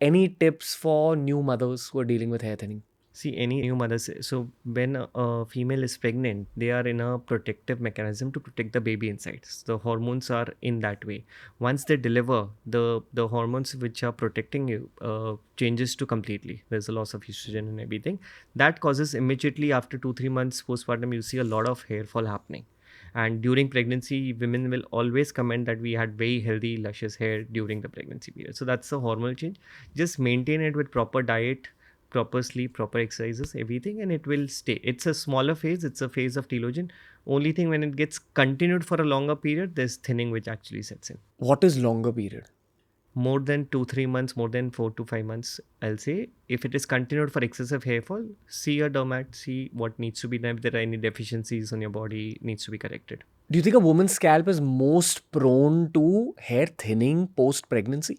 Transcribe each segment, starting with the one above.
Any tips for new mothers who are dealing with hair thinning? See, any new mothers, so when a female is pregnant, they are in a protective mechanism to protect the baby inside. So the hormones are in that way. Once they deliver, the hormones which are protecting you changes to completely. There's a loss of estrogen and everything. That causes immediately after 2-3 months postpartum, you see a lot of hair fall happening. And during pregnancy, women will always comment that we had very healthy, luscious hair during the pregnancy period. So that's a hormonal change. Just maintain it with proper diet, proper sleep, proper exercises, everything, and it will stay. It's a smaller phase, it's a phase of telogen. Only thing, when it gets continued for a longer period, there's thinning which actually sets in. What is longer period? More than 2-3 months, more than 4 to 5 months, I'll say. If it is continued for excessive hair fall, see a dermat, see what needs to be done. If there are any deficiencies on your body, needs to be corrected. Do you think a woman's scalp is most prone to hair thinning post pregnancy?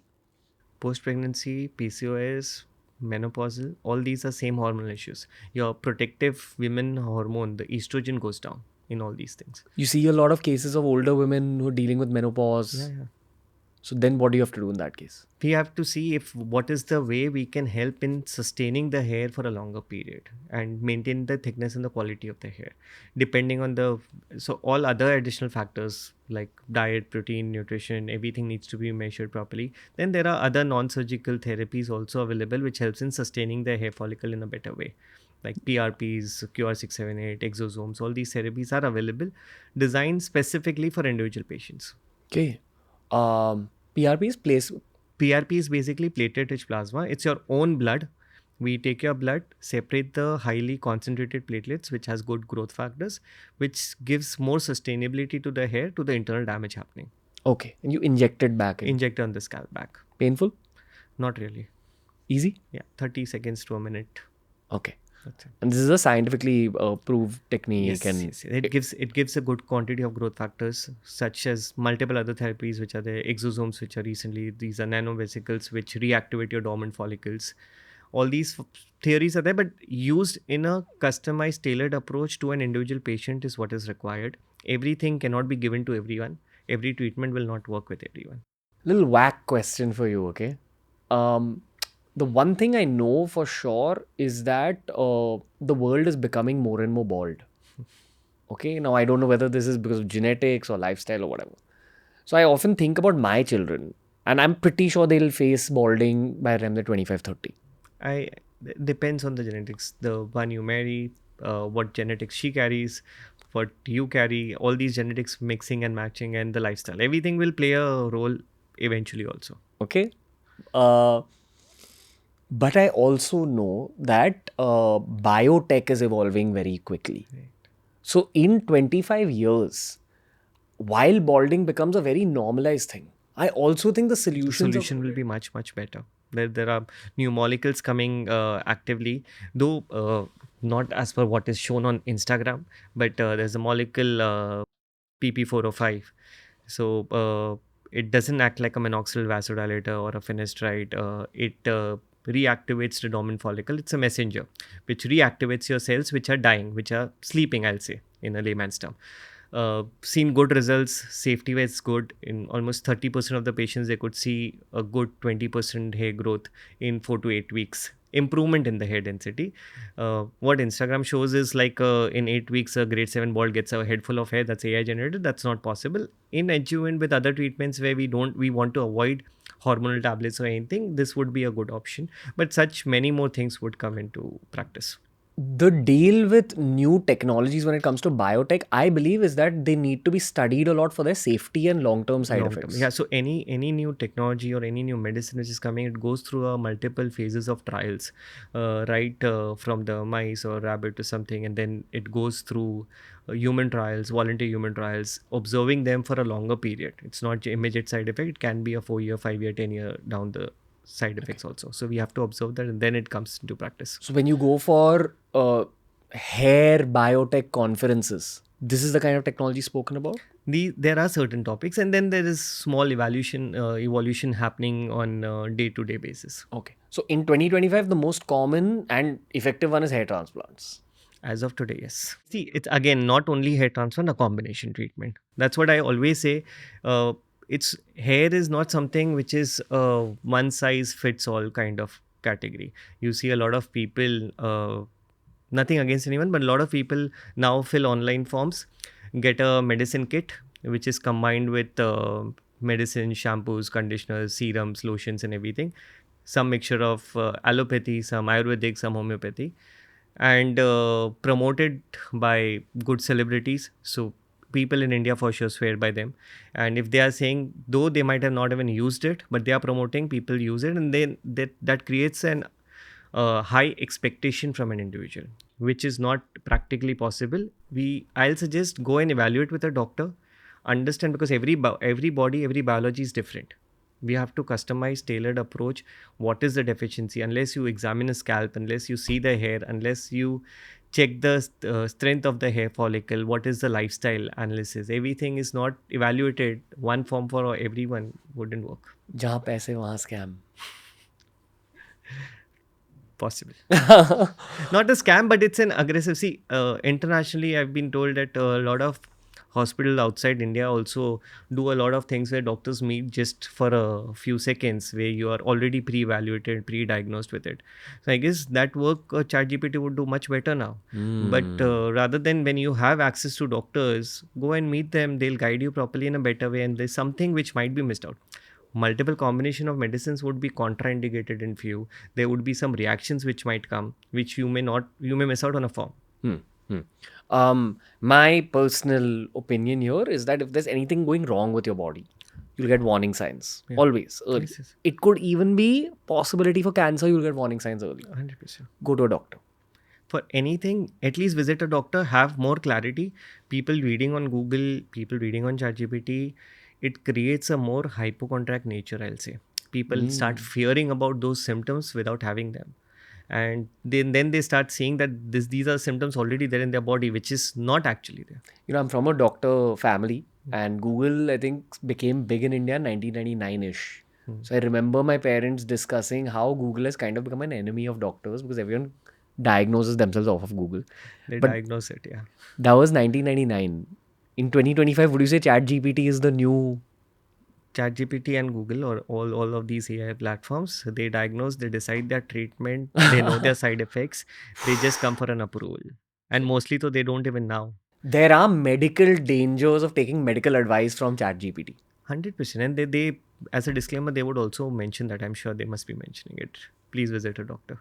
Post pregnancy, PCOS, menopausal, all these are same hormonal issues. Your protective women hormone, the estrogen, goes down in all these things. You see a lot of cases of older women who are dealing with menopause. Yeah. So then what do you have to do in that case? We have to see if what is the way we can help in sustaining the hair for a longer period and maintain the thickness and the quality of the hair, depending on the, so all other additional factors like diet, protein, nutrition, everything needs to be measured properly. Then there are other non-surgical therapies also available which helps in sustaining the hair follicle in a better way, like PRPs, QR678, exosomes. All these therapies are available, designed specifically for individual patients. Okay. PRP is place. PRP is basically platelet-rich plasma. It's your own blood. We take your blood, separate the highly concentrated platelets, which has good growth factors, which gives more sustainability to the hair, to the internal damage happening. Okay. And you inject it back in. Inject on the scalp back. Painful? Not really. Easy? Yeah, 30 seconds to a minute. Okay. That's it. And this is a scientifically proved technique. Yes, And yes. It gives a good quantity of growth factors, such as multiple other therapies, which are the exosomes, which are recently, these are nanovesicles which reactivate your dormant follicles. All these theories are there, but used in a customized, tailored approach to an individual patient is what is required. Everything cannot be given to everyone. Every treatment will not work with everyone. little whack question for you, okay? The one thing I know for sure is that the world is becoming more and more bald. Okay, now I don't know whether this is because of genetics or lifestyle or whatever. So I often think about my children, and I'm pretty sure they'll face balding by the time they're 25, 30. Depends on the genetics. The one you marry, what genetics she carries, what you carry, all these genetics mixing and matching, and the lifestyle. Everything will play a role eventually also. Okay. But I also know that biotech is evolving very quickly. Right. So in 25 years, while balding becomes a very normalized thing, I also think the The solutions solution will be much, much better. There are new molecules coming actively, though not as per what is shown on Instagram, but there's a molecule PP405. So it doesn't act like a minoxidil vasodilator or a finasteride. It reactivates the dormant follicle. It's a messenger which reactivates your cells which are dying, which are sleeping, I'll say, in a layman's term. Seen good results, safety wise good. In almost 30% of the patients, they could see a good 20% hair growth in 4 to 8 weeks. Improvement in the hair density. What Instagram shows is like in 8 weeks, a grade 7 bald gets a head full of hair. That's AI generated. That's not possible. In adjuvant with other treatments where we want to avoid hormonal tablets or anything, this would be a good option. But such many more things would come into practice. the deal with new technologies when it comes to biotech, I believe, is that they need to be studied a lot for their safety and long-term side Long term. effects. Yeah, so any new technology or any new medicine which is coming, it goes through multiple phases of trials, right, from the mice or rabbit to something, and then it goes through human trials, volunteer human trials, observing them for a longer period. It's not immediate side effect. It can be a 4-year, 5-year, 10-year down the side effects also. So we have to observe that, and then it comes into practice. So when you go for hair biotech conferences, this is the kind of technology spoken about? There are certain topics, and then there is small evolution happening on day-to-day basis. Okay. So in 2025, the most common and effective one is hair transplants. As of today, yes. See, it's again not only hair transplant, a combination treatment. That's what I always say. it's hair is not something which is one size fits all kind of category. You see a lot of people, nothing against anyone, but a lot of people now fill online forms, get a medicine kit which is combined with medicine, shampoos, conditioners, serums, lotions, and everything. Some mixture of allopathy, some Ayurvedic, some homeopathy, and promoted by good celebrities. So people in India for sure swear by them. And if they are saying, though they might have not even used it, but they are promoting, people use it, and then that creates an high expectation from an individual, which is not practically possible. I'll suggest go and evaluate with a doctor, understand, because every body, every biology is different. We have to customize tailored approach. What is the deficiency? Unless you examine a scalp, unless you see the hair, unless you check the strength of the hair follicle, what is the lifestyle analysis, everything is not evaluated. One form for everyone wouldn't work. जहाँ पैसे वहाँ scam. Possible. Not a scam, but it's an aggressive. See, internationally, I've been told that a lot of hospitals outside India also do a lot of things where doctors meet just for a few seconds, where you are already pre-evaluated, pre-diagnosed with it. So I guess that work ChatGPT would do much better now. But rather than when you have access to doctors, go and meet them. They'll guide you properly in a better way, and there's something which might be missed out. Multiple combination of medicines would be contraindicated in few. There would be some reactions which might come, which you may miss out on a form. My personal opinion here is that if there's anything going wrong with your body, you'll get warning signs always early. Yes. It could even be possibility for cancer. You'll get warning signs early. 100%. Go to a doctor. For anything, at least visit a doctor, have more clarity. People reading on Google, people reading on ChatGPT, it creates a more hypochondriac nature, I'll say. People start fearing about those symptoms without having them. And then they start saying that these are symptoms already there in their body, which is not actually there. You know, I'm from a doctor family, and Google, I think, became big in India in 1999-ish. So I remember my parents discussing how Google has kind of become an enemy of doctors because everyone diagnoses themselves off of Google. They But diagnose it, yeah. that was 1999. In 2025, would you say ChatGPT is the new... ChatGPT and Google or all of these AI platforms, they diagnose, they decide their treatment, they know their side effects, they just come for an approval. And mostly though they don't even know. There are medical dangers of taking medical advice from ChatGPT. 100%. And they as a disclaimer, they would also mention that. I'm sure they must be mentioning it. Please visit a doctor.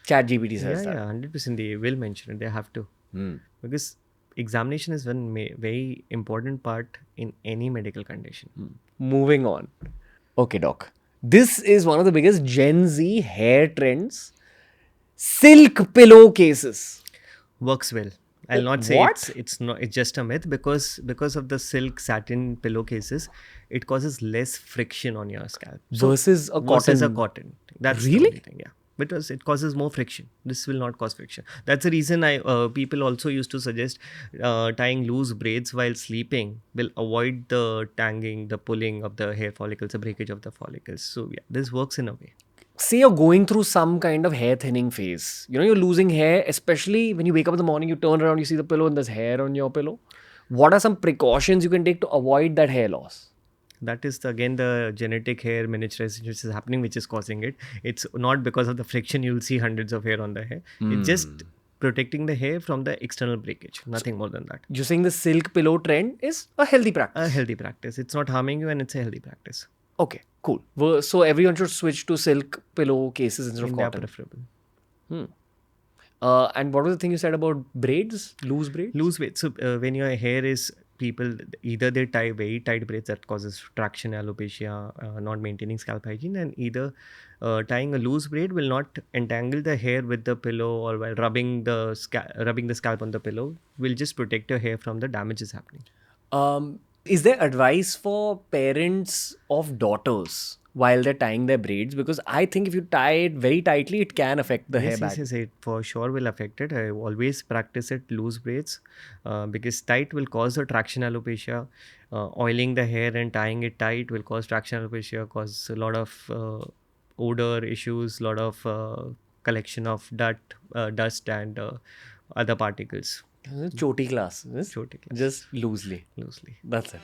ChatGPT says that. Yeah, 100%. They will mention it. They have to. Because examination is one very important part in any medical condition. Moving on. Okay, doc. This is one of the biggest Gen Z hair trends. Silk pillowcases. Works well. I'll not say it's just a myth because of the silk satin pillowcases, it causes less friction on your scalp. Versus a cotton. That's really? the only thing, yeah. Because it causes more friction. This will not cause friction. That's the reason people also used to suggest tying loose braids while sleeping will avoid the tanging, the pulling of the hair follicles, the breakage of the follicles. So yeah, this works in a way. Say you're going through some kind of hair thinning phase. You know, you're losing hair, especially when you wake up in the morning, you turn around, you see the pillow and there's hair on your pillow. What are some precautions you can take to avoid that hair loss? That is again the genetic hair miniaturization which is happening, which is causing it. It's not because of the friction you'll see hundreds of hair on the hair. It's just protecting the hair from the external breakage. Nothing more than that. You're saying the silk pillow trend is a healthy practice? A healthy practice. It's not harming you and it's a healthy practice. Okay, cool. So everyone should switch to silk pillow cases instead of cotton. Preferable. And what was the thing you said about braids? Loose braids? Loose braids. So when your hair is, people either they tie very tight braids that causes traction, alopecia, not maintaining scalp hygiene, and either tying a loose braid will not entangle the hair with the pillow, or while rubbing the scalp on the pillow will just protect your hair from the damages happening. Is there advice for parents of daughters while they're tying their braids? Because I think if you tie it very tightly, it can affect the hair back. Yes, it for sure will affect it. I always practice it loose braids because tight will cause the traction alopecia. Oiling the hair and tying it tight will cause traction alopecia, cause a lot of odor issues, lot of collection of dust and other particles. Choti class. Choti class. Just loosely. Loosely. That's it.